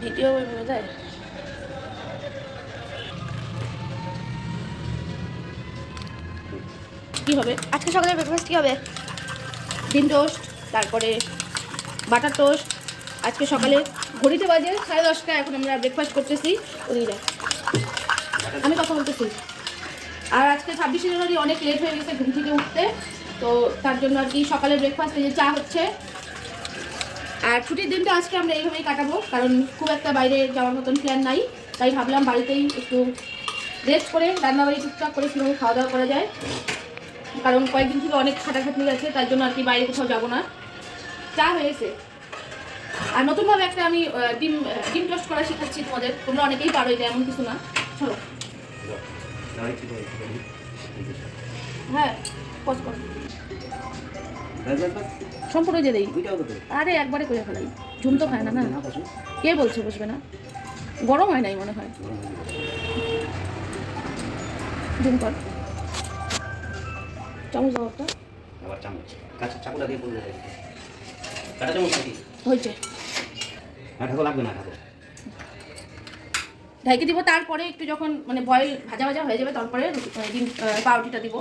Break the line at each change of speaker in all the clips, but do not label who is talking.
Video বোঝায়। কি হবে আজকে সকালে ব্রেকফাস্ট? কি হবে? ডিম টোস্ট, তারপরে বাটার টোস্ট। আজকে সকালে ঘড়িতে বাজে 10:30, এখন আমরা ব্রেকফাস্ট করতেছি। ওদিকে যাই, আমি কথা বলতেছি। আর আজকে 26শে জানুয়ারি অনেক লেট হয়ে গেছে ঘুম থেকে উঠতে, তো তার জন্য আর কি সকালে ব্রেকফাস্টে যে চা হচ্ছে। আর ছুটির দিনটা আজকে আমরা এইভাবেই কাটাবো, কারণ খুব একটা বাইরে যাওয়ার মতন প্ল্যান নাই। তাই ভাবলাম বাড়িতেই একটু রেস্ট করে রান্নাবাড়ি টুকটাক করে কীভাবে খাওয়া দাওয়া করা যায়, কারণ কয়েকদিন থেকে অনেক খাটাখাটনি গেছে, তার জন্য আর কি বাইরে কোথাও যাবো না। চা হয়েছে। আর নতুনভাবে একটা আমি ডিম টোস্ট করা শেখাচ্ছি তোমাদের, তোমরা অনেকেই পারো, এটা এমন কিছু না। চলো। হ্যাঁ, পজ করো, সম্পূর্ণ যে দেই। আরে একবারে করে ফেলাই, ঝুম তো খায় না। না কে বলছে বসবে না? গরম হয় নাই মনে হয়। ঝুম কর, চামচ দাও একটা।
আবার চামচ, কাঁচা চাকুটা দিয়ে পড়বে। কাটা চামচ নাকি
হয়েছে?
না ঢাকো, লাগবে না ঢাকো।
ঢাইকে দিব, তারপরে একটু যখন মানে বয়েল ভাজা ভাজা হয়ে যাবে, তারপরে ডিম পাউরুটিটা দিব।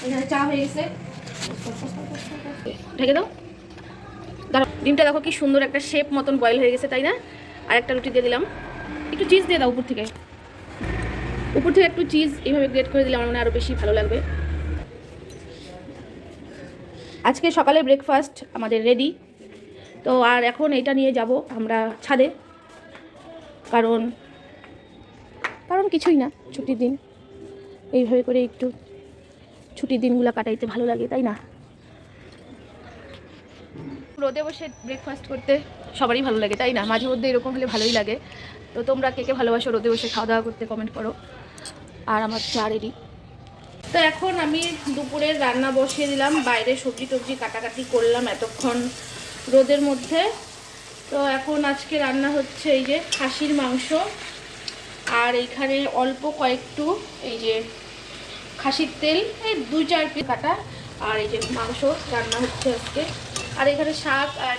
এখানে চা হয়ে গেছে, ঢেকে দাও। ধরো ডিমটা দেখো কি সুন্দর একটা শেপ মতন বয়েল হয়ে গেছে, তাই না? আর একটা রুটি দিয়ে দিলাম, একটু চিজ দিয়ে দাও উপর থেকে। উপর থেকে একটু চিজ এইভাবে গ্রেট করে দিলে আমার মনে আরও বেশি ভালো লাগবে। আজকে সকালে ব্রেকফাস্ট আমাদের রেডি। তো আর এখন এটা নিয়ে যাব আমরা ছাদে, কারণ কিছুই না, ছুটির দিন। এইভাবে করে একটু ছুটির দিনগুলো কাটাইতে ভালো লাগে, তাই না? রোদে বসে ব্রেকফাস্ট করতে সবারই ভালো লাগে, তাই না? মাঝে মধ্যে এরকম হলে ভালোই লাগে। তো তোমরা কে কে ভালোবাসো রোদে বসে খাওয়া দাওয়া করতে, কমেন্ট করো। আর আমার চা রেডি। তো এখন আমি দুপুরের রান্না বসিয়ে দিলাম, বাইরে সবজি টবজি কাটাকাটি করলাম এতক্ষণ রোদের মধ্যে। তো এখন আজকে রান্না হচ্ছে এই যে খাসির মাংস, আর এইখানে অল্প কয়েকটু এই যে খাসির তেল, এই 2-4 পিস কাটা, আর এই যে মাংস রান্না হচ্ছে আজকে। আর এখানে শাক আর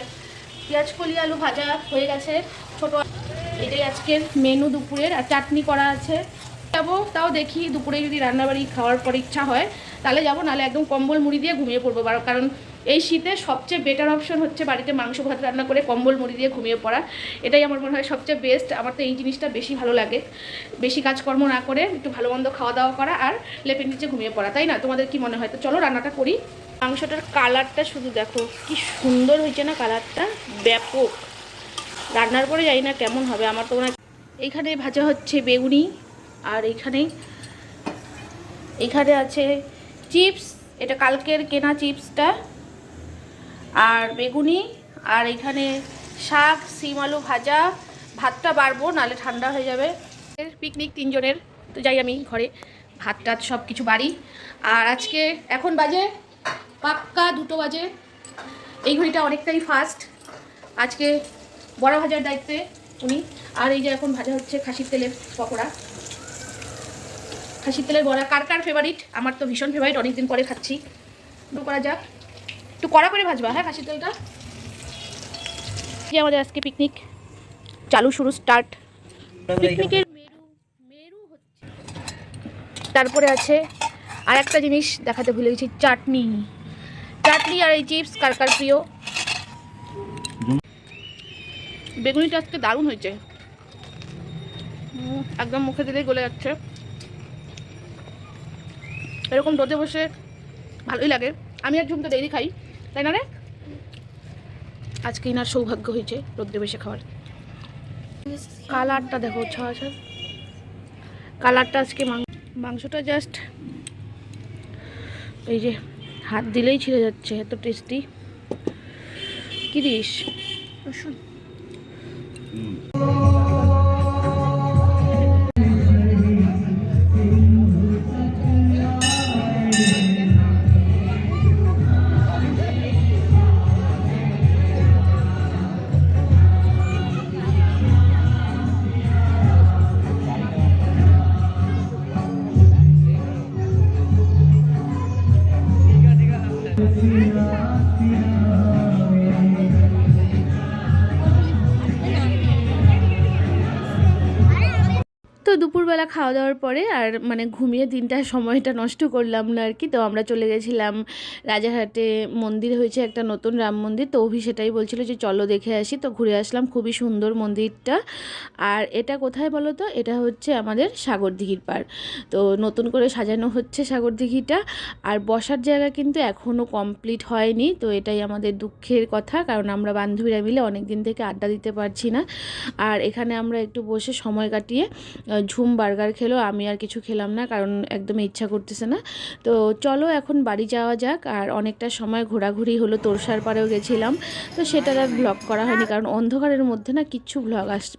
পেঁয়াজ কলি আলু ভাজা হয়ে গেছে ছোটো। এটাই আজকের মেনু দুপুরের। আর চাটনি করা আছে। যাবো, তাও দেখি দুপুরে যদি রান্নাবাড়ি খাওয়ার পর ইচ্ছা হয় তাহলে যাবো, নাহলে একদম কম্বল মুড়ি দিয়ে ঘুমিয়ে পড়বো। কারণ এই শীতে সবচেয়ে বেটার অপশন হচ্ছে বাড়িতে মাংস ভাত রান্না করে কম্বল মুড়ি দিয়ে ঘুমিয়ে পড়া। এটাই আমার মনে হয় সবচেয়ে বেস্ট। আমার তো এই জিনিসটা বেশি ভালো লাগে, বেশি কাজকর্ম না করে একটু ভালো মন্দ খাওয়া দাওয়া করা আর লেপের নিচে ঘুমিয়ে পড়া, তাই না? তোমাদের কি মনে হয়? তো চলো রান্নাটা করি। মাংসটার কালারটা শুধু দেখো কি সুন্দর হয়েছে না, কালারটা ব্যাপক। রান্নার পরে জানি না কেমন হবে, আমার তো মনে হয়। এইখানে ভাজা হচ্ছে বেগুনি, আর এইখানে আছে চিপস, এটা কালকের কেনা চিপসটা, আর বেগুনি, আর এখানে শাক সিম আলু ভাজা। ভাতটা বাড়বো, নাহলে ঠান্ডা হয়ে যাবে। পিকনিক 3 জনের, তো যাই আমি ঘরে ভাত টাত সব কিছু বাড়ি। আর আজকে এখন বাজে পাক্কা 2টো বাজে। এই ঘড়িটা অনেকটাই ফাস্ট। আজকে বড়া ভাজার দায়িত্বে উনি। আর এই যে এখন ভাজা হচ্ছে খাসির তেলের পকোড়া, খাসির তেলের বড়া। কার কার ফেভারিট? আমার তো ভীষণ ফেভারিট, অনেকদিন পরে খাচ্ছি। একটু করা যাক, একটু কড়া করে ভাজবা, হ্যাঁ, খাসির তেলটা। যে আমাদের আজকে পিকনিক চালু, শুরু, স্টার্ট। পিকনিকের মেরু হচ্ছে। তারপরে আছে আর একটা জিনিস দেখাতে ভুলে গেছি, চাটনি। আর এই চিপস কার কার প্রিয়। বেগুনিটা আজকে দারুণ হয়েছে, একদম মুখে দিলেই গলে যাচ্ছে। এরকম রোদে বসে ভালোই লাগে। আমি আর ঝুম তো ডেইলি খাই, তাই না রে? আজকে ইনার সৌভাগ্য হয়েছে রোদে বসে খাওয়ার। কালারটা দেখো, আচ্ছা কালারটা আজকে মাংসটা জাস্ট এই যে হাত দিলেই ছিঁড়ে যাচ্ছে, এত টেস্টি। কি দিস? দুপুরবেলা খাওয়া দাওয়ার পরে আর মানে ঘুমিয়ে দিনটা সময়টা নষ্ট করলাম না আর কি। তো আমরা চলে গেছিলাম রাজারহাটে, মন্দির হয়েছে একটা নতুন রাম মন্দির। তো অভি সেটাই বলছিল যে চলো দেখে আসি। তো ঘুরে আসলাম, খুবই সুন্দর মন্দিরটা। আর এটা কোথায় বলো তো, এটা হচ্ছে আমাদের সাগরদিঘির পাড়। তো নতুন করে সাজানো হচ্ছে সাগরদিঘিটা। আর বসার জায়গা কিন্তু এখনও কমপ্লিট হয়নি। তো এটাই আমাদের দুঃখের কথা, কারণ আমরা বান্ধবীরা মিলে অনেক দিন থেকে আড্ডা দিতে পারছি না। আর এখানে আমরা একটু বসে সময় কাটিয়ে ঝুম বার্গার খেলো, আমি আর কিছু খেলাম না কারণ একদমই ইচ্ছা করতেছে না। তো চলো এখন বাড়ি যাওয়া যাক। আর অনেকটা সময় ঘোরাঘুরি হলো, তোরসার পাড়েও গেছিলাম। তো সেটার আর ব্লগ করা হয়নি কারণ অন্ধকারের মধ্যে না কিচ্ছু ব্লগ আসছে।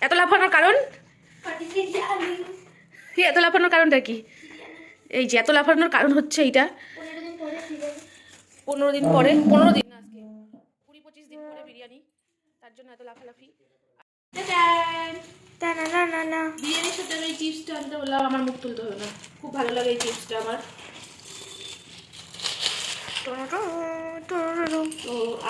এত লাফানোর কারণ কি? এত লাফানোর কারণটা কি? এই যে এত লাফানোর কারণ হচ্ছে এইটা, 15 দিন পরে, 15 দিন না, আজকে 20-25 দিন পরে বিরিয়ানি, তার জন্য এত লাফালাফি। বিরিয়ানির সাথে আমি এই চিপসটা আনতে বললাম, আমার মুখ তুলতে হলো না, খুব ভালো লাগে এই চিপসটা আমার। তো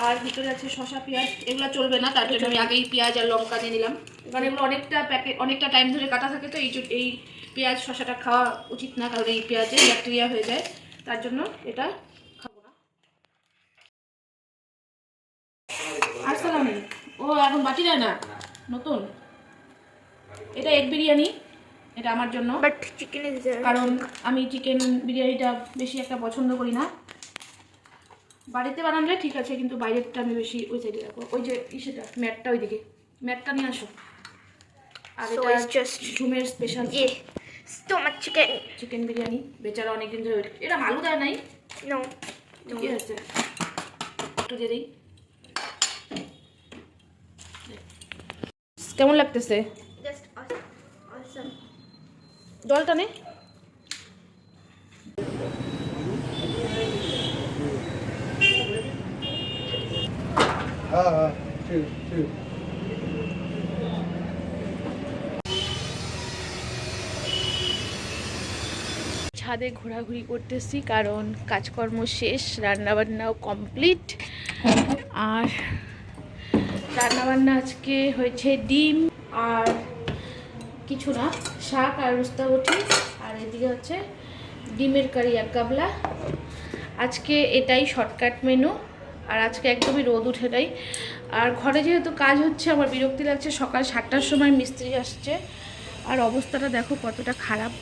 আর ভিতরে আছে শসা, পেঁয়াজ, এগুলো চলবে না, তার জন্য আমি আগেই পেঁয়াজ আর লঙ্কা নিয়ে নিলাম। কারণ এগুলো অনেকটা প্যাকেট, অনেকটা টাইম ধরে কাটা থাকে, তো এই পেঁয়াজ শসাটা খাওয়া উচিত না, কারণ এই পেঁয়াজে ব্যাকটেরিয়া হয়ে যায়, তার জন্য এটা খাবো না। আসসালাম। ও এখন বাটি দেয় না, নতুন। এটা এগ বিরিয়ানি, এটা আমার জন্য, বাট চিকেন, কারণ আমি চিকেন বিরিয়ানিটা বেশি একটা পছন্দ করি না। বাড়িতে বানালে ঠিক আছে, কিন্তু বাইরেরটা আমি বেশি ওই সাইডে রাখবো। ওই যে সেটা ম্যাটটা, ওইদিকে ম্যাটটা নিয়ে আসো। আর এটা জাস্ট ঝুমের স্পেশাল স্টোমাক চিকেন বিরিয়ানি। বেচারা অনেকদিন ধরে, এটা আলু দেয় নাই, নো কি আছে, একটু দিয়ে দিই। কেমন লাগতেছে? জলটা নে। ছাদে ঘোরাঘুরি করতেছি কারণ কাজকর্ম শেষ, রান্নাবান্নাও কমপ্লিট। আর রান্নাবান্না আজকে হয়েছে ডিম আর কিছু না, শাক আর রুস্তাবটি, আর এদিকে হচ্ছে ডিমের কারি এক গাবলা। আজকে এটাই শর্টকাট মেনু। আর আজকে একদমই রোদ উঠে নাই। আর ঘরে যেহেতু কাজ হচ্ছে, আমার বিরক্তি লাগছে। সকাল 7টার সময় মিস্ত্রি আসছে, আর অবস্থাটা দেখো কতটা খারাপ।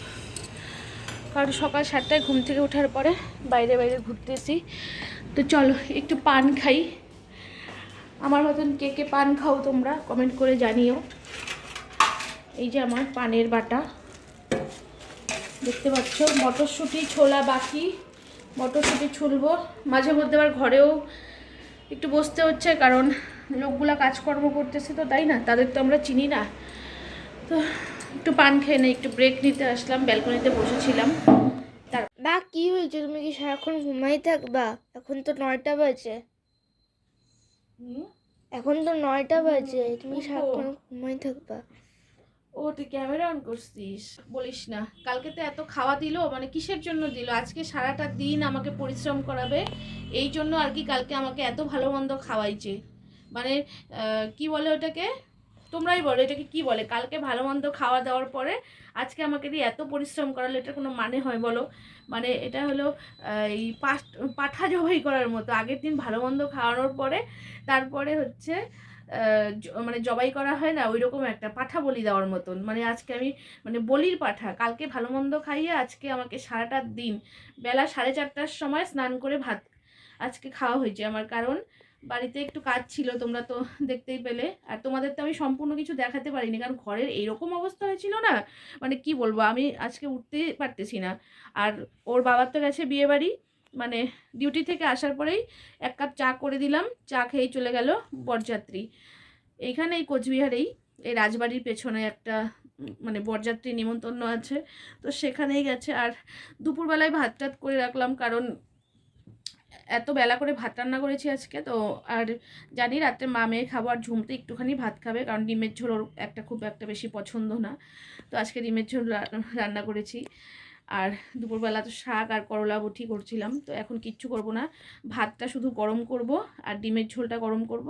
কারণ সকাল 7টায় ঘুম থেকে ওঠার পরে বাইরে বাইরে ঘুরতেছি। তো চলো একটু পান খাই। আমার মতন কে কে পান খাও তোমরা কমেন্ট করে জানিও। এই যে আমার পানের বাটা, দেখতে পাচ্ছ। মটরশুঁটি ছোলা বাকি, মটরশুঁটি ছুলবো। মাঝে মধ্যে আবার ঘরেও একটু বসতে হচ্ছে, কারণ লোকগুলা কাজকর্ম করতেছে, তো তাই না, তাদের তো আমরা চিনি না। তো একটু পান খেয়ে নেই, একটু ব্রেক নিতে আসলাম, ব্যালকনিতে বসেছিলাম। তার
বা কি হয়েছে, তুমি কি সারাক্ষণ ঘুমাই থাকবা? এখন তো 9টা বাজে, এখন তো 9টা বাজে, তুমি সারাক্ষণ ঘুমাই থাকবা?
ও তুই ক্যামেরা অন করছিস, বলিস না। কালকে তো এত খাওয়া দিল, মানে কিসের জন্য দিল? আজকে সারাটা দিন আমাকে পরিশ্রম করাবে, এই জন্য আর কি কালকে আমাকে এত ভালো মন্দ খাওয়াইছে। মানে কি বলে ওটাকে, তোমরাই বলো এটাকে কি বলে? কালকে ভালো মন্দ খাওয়া দাওয়ার পরে আজকে আমাকে দিয়ে এত পরিশ্রম করালে এটা কোনো মানে হয় বলো? মানে এটা হলো এই পাঠা জবাই করার মতো। আগের দিন ভালো মন্দ খাওয়ানোর পরে তারপরে হচ্ছে মানে জবাই করা হয় না, ওই রকম একটা পাঠা বলি দেওয়ার মতন। মানে আজকে আমি মানে বলির পাঠা, কালকে ভালো মন্দ খাইয়ে আজকে আমাকে সারাটা দিন বেলা 4:30টার সময় স্নান করে ভাত আজকে খাওয়া হয়েছে আমার। কারণ বাড়িতে একটু কাজ ছিল, তোমরা তো দেখতেই পেলে। আর তোমাদের তো আমি সম্পূর্ণ কিছু দেখাতে পারিনি, কারণ ঘরের এইরকম অবস্থা হয়েছিল না, মানে কি বলবো, আমি আজকে উঠতে পারতেছি না। আর ওর বাবার তো গেছে বিয়ে বাড়ি, মানে ডিউটি থেকে আসার পরেই 1 কাপ চা করে দিলাম, চা খেয়েই চলে গেল বরযাত্রী। এইখানে এই কোচবিহারেই এই রাজবাড়ির পেছনে একটা মানে বরযাত্রী নিমন্ত্রণ আছে, তো সেখানেই গেছে। আর দুপুরবেলায় ভাত টাত করে রাখলাম, কারণ এত বেলা করে ভাত রান্না করেছি আজকে। তো আর জানি রাত্রে মা মেয়ে খাবো, আর ঝুমতে একটুখানি ভাত খাবে, কারণ ডিমের ঝোল ওর খুব একটা বেশি পছন্দ না। তো আজকে ডিমের ঝোল রান্না করেছি। আর দুপুরবেলা তো শাক আর করলা বটি করছিলাম। তো এখন কিচ্ছু করব না, ভাতটা শুধু গরম করব আর ডিমের ঝোলটা গরম করব,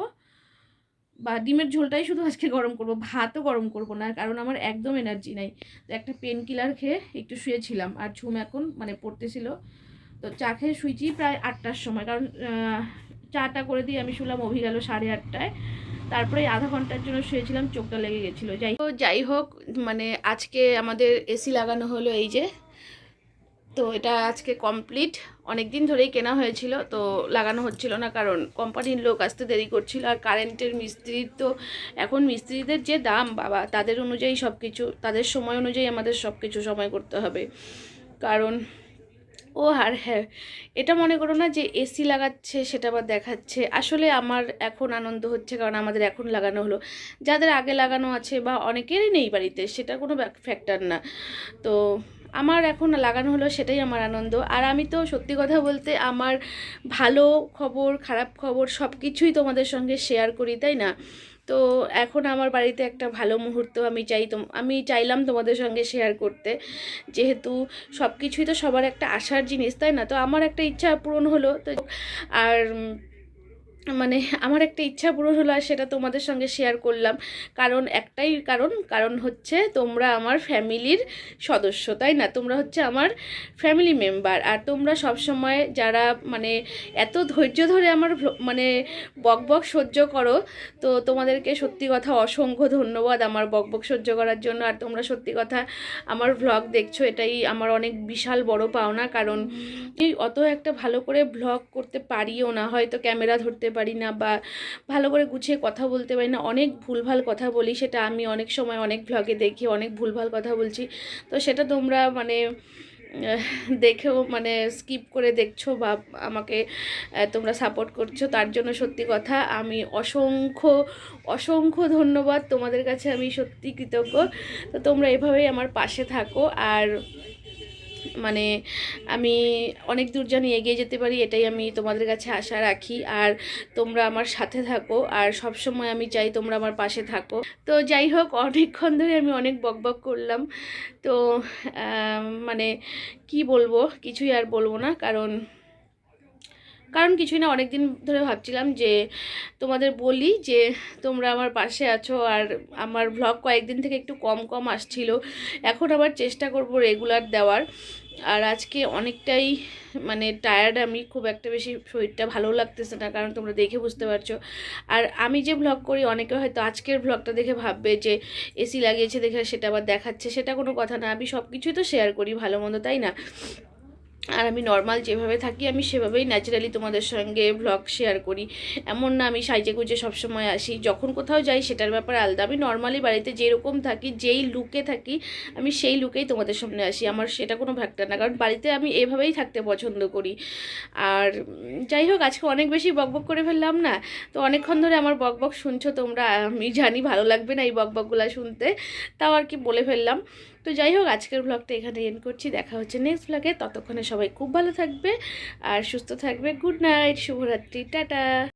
বা ডিমের ঝোলটাই শুধু আজকে গরম করব, ভাতও গরম করব না, কারণ আমার একদম এনার্জি নাই। তো একটা পেন কিলার খেয়ে একটু শুয়েছিলাম, আর ঝুম এখন মানে পড়তেছিল। তো চা খেয়ে শুয়েছি প্রায় 8টার সময়, কারণ চাটা করে দিয়ে আমি শুলাম অভি গেল 8:30টায়। তারপরে আধা ঘন্টার জন্য শুয়েছিলাম, চোখটা লেগে গেছিলো। যাই হোক, মানে আজকে আমাদের এসি লাগানো হলো, এই যে। তো এটা আজকে কমপ্লিট। অনেক দিন ধরেই কেনা হয়েছিল, তো লাগানো হচ্ছিল না, কারণ কোম্পানির লোক আসতে দেরি করছিল। আর কারেন্টের মিস্ত্রির তো এখন মিস্ত্রিদের যে দাম বাবা, তাদের অনুযায়ী সব কিছু, তাদের সময় অনুযায়ী আমাদের সব কিছু সময় করতে হবে। কারণ আর হ্যাঁ, এটা মনে করো না যে এসি লাগাচ্ছে সেটা আবার দেখাচ্ছে। আসলে আমার এখন আনন্দ হচ্ছে, কারণ আমাদের এখন লাগানো হলো। যাদের আগে লাগানো আছে বা অনেকেরই নেই বাড়িতে, সেটা কোনো ফ্যাক্টর না। তো আমার এখন লাগানো হলো, সেটাই আমার আনন্দ। আর আমি তো সত্যি কথা বলতে আমার ভালো খবর খারাপ খবর সব কিছুই তোমাদের সঙ্গে শেয়ার করি, তাই না? তো এখন আমার বাড়িতে একটা ভালো মুহূর্ত আমি চাইলাম তোমাদের সঙ্গে শেয়ার করতে, যেহেতু সব কিছুই তো সবার একটা আশার জিনিস, তাই না? তো আমার একটা ইচ্ছা পূরণ হলো। তো আর মানে আমার একটা ইচ্ছা পূরণ হলো, আর সেটা তোমাদের সঙ্গে শেয়ার করলাম। কারণ একটাই কারণ হচ্ছে তোমরা আমার ফ্যামিলির সদস্য, তাই না? তোমরা হচ্ছে আমার ফ্যামিলি মেম্বার। আর তোমরা সব সময় যারা মানে এত ধৈর্য ধরে আমার মানে বকবক সহ্য করো, তো তোমাদেরকে সত্যি কথা অসংখ্য ধন্যবাদ আমার বকবক সহ্য করার জন্য। আর তোমরা সত্যি কথা আমার ভ্লগ দেখছো, এটাই আমার অনেক বিশাল বড় পাওনা। কারণ অত একটা ভালো করে ভ্লগ করতে পারিও না, হয়তো ক্যামেরা ধরতে পারি না, বা ভালো করে গুছিয়ে কথা বলতে পারি না, অনেক ভুলভাল কথা বলি। সেটা আমি অনেক সময় অনেক ভ্লগে দেখি অনেক ভুলভাল কথা বলছি। তো সেটা তোমরা মানে দেখেও মানে স্কিপ করে দেখছো, বা আমাকে তোমরা সাপোর্ট করছো, তার জন্য সত্যি কথা আমি অসংখ্য ধন্যবাদ তোমাদের কাছে। আমি সত্যি কৃতজ্ঞ। তো তোমরা এভাবেই আমার পাশে থাকো, আর মানে আমি অনেক দূর জানি এগিয়ে যেতে পারি, এটাই আমি তোমাদের কাছে আশা রাখি। আর তোমরা আমার সাথে থাকো, আর সব সময় আমি চাই তোমরা আমার পাশে থাকো। তো যাই হোক, অনেকক্ষণ ধরে আমি অনেক বকবক করলাম। তো মানে কি বলবো, কিছুই আর বলবো না। কারণ কিছুই না, অনেক দিন ধরে ভাবছিলাম যে তোমাদের বলি যে তোমরা আমার পাশে আছো। আর আমার ভ্লগ কয়েকদিন থেকে একটু কম আসছিল, এখন আবার চেষ্টা করব রেগুলার দেওয়ার। আর আজকে অনেকটাই মানে টায়ার্ড আমি, খুব একটা বেশি শরীরটা ভালো লাগতেছে না, কারণ তোমরা দেখে বুঝতে পারছো। আর আমি যে ভ্লগ করি, অনেকে হয়তো আজকের ভ্লগটা দেখে ভাববে যে এসি লাগিয়েছে দেখে সেটা আবার দেখাচ্ছে, সেটা কোনো কথা না। আমি সব কিছুই তো শেয়ার করি ভালো মন্দ, তাই না? আর আমি নর্মাল যেভাবে থাকি আমি সেভাবেই ন্যাচারালি তোমাদের সঙ্গে ভ্লগ শেয়ার করি। এমন না আমি সাইজে গুজে সবসময় আসি, যখন কোথাও যাই সেটার ব্যাপারে আলাদা। আমি নর্মালি বাড়িতে যেরকম থাকি, যেই লুকে থাকি, আমি সেই লুকেই তোমাদের সামনে আসি। আমার সেটা কোনো ফ্যাক্টর না, কারণ বাড়িতে আমি এভাবেই থাকতে পছন্দ করি। আর যাই হোক, আজকে অনেক বেশি বকবক করে ফেললাম না? তো অনেকক্ষণ ধরে আমার বকবক শুনছো তোমরা, আমি জানি ভালো লাগবে না এই বকবকগুলো শুনতে, তাও আর কি বলে ফেললাম। তো যাই হোক, আজকের ব্লগটা এখানে এন্ড করছি। দেখা হচ্ছে নেক্সট ব্লগে। ততক্ষণে সবাই খুব ভালো থাকবে আর সুস্থ থাকবে। গুড নাইট, শুভরাত্রি, টাটা।